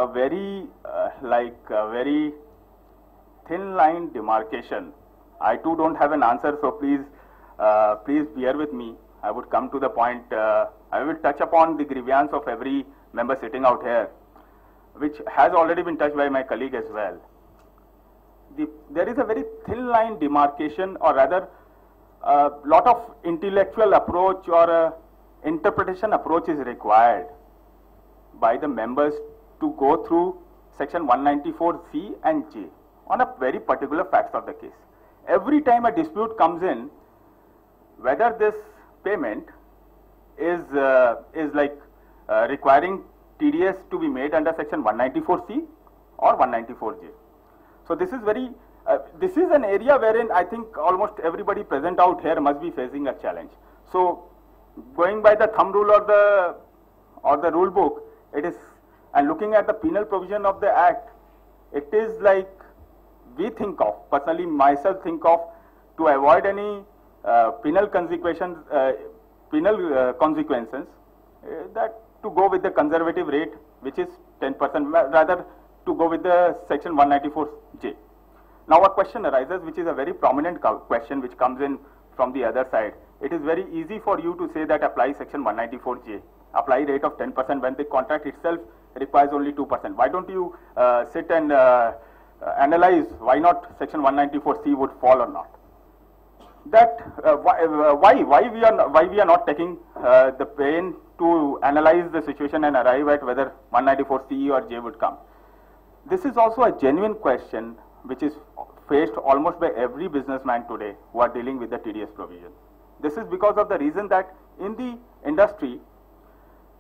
a very very thin line demarcation. I too don't have an answer, so please bear with me. I would come to the point. I will touch upon the grievance of every member sitting out here, which has already been touched by my colleague as well. There is a very thin line demarcation, or rather a lot of intellectual approach or interpretation approach is required by the members to go through section 194C and J on a very particular facts of the case. Every time a dispute comes in, whether this payment is requiring TDS to be made under section 194C or 194J. So this is very, this is an area wherein I think almost everybody present out here must be facing a challenge. So going by the thumb rule or the rule book, it is, and looking at the penal provision of the act, it is like we think of, personally myself think of, to avoid any penal consequences, that to go with the conservative rate, which is 10%, rather to go with the section 194J. Now a question arises, which is a very prominent question which comes in from the other side. It is very easy for you to say that apply section 194J, apply rate of 10% when the contract itself requires only 2%. Why don't you sit and analyze why not section 194C would fall or not? That why we are not taking the pain to analyze the situation and arrive at whether 194C or J would come. This is also a genuine question which is faced almost by every businessman today who are dealing with the TDS provision. This is because of the reason that in the industry,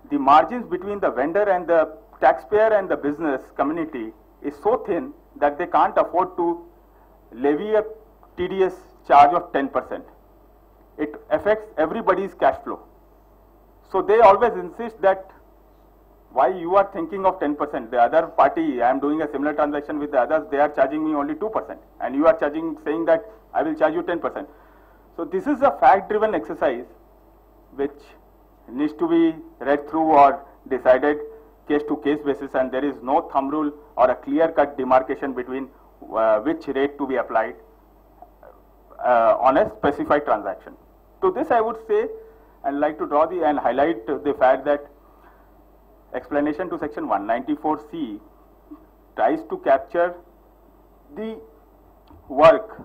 the margins between the vendor and the taxpayer and the business community is so thin that they can't afford to levy a TDS charge of 10%. It affects everybody's cash flow. So they always insist that why you are thinking of 10%, the other party, I am doing a similar transaction with the others, they are charging me only 2%, and you are saying that I will charge you 10%. So this is a fact-driven exercise which needs to be read through or decided case-to-case basis, and there is no thumb rule or a clear-cut demarcation between which rate to be applied on a specified transaction. To this I would say and like to draw and highlight the fact that explanation to section 194C tries to capture the work,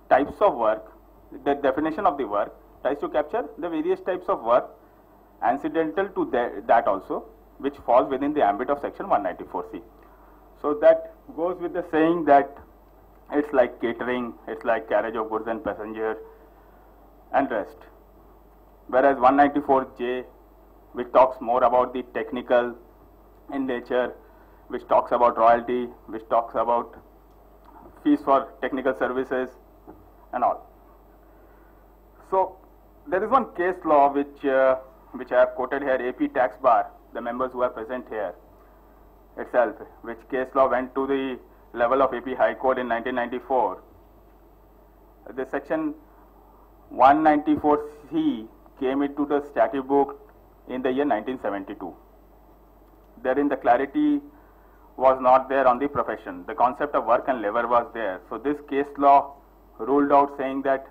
types of work, the definition of the work, tries to capture the various types of work incidental to that also, which falls within the ambit of section 194C. So that goes with the saying that it's like catering, it's like carriage of goods and passengers and rest. Whereas 194J, which talks more about the technical in nature, which talks about royalty, which talks about fees for technical services and all. So there is one case law which I have quoted here, AP Tax Bar, the members who are present here itself, which case law went to the level of AP High Court in 1994. The section 194C came into the statute book in the year 1972. Therein the clarity was not there on the profession. The concept of work and labor was there. So this case law ruled out saying that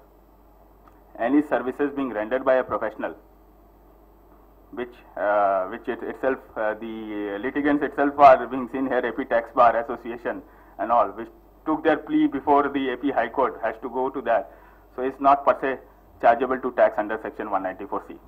any services being rendered by a professional, which itself, the litigants itself are being seen here, AP Tax Bar Association and all, which took their plea before the AP High Court, has to go to that. So it's not per se chargeable to tax under section 194C.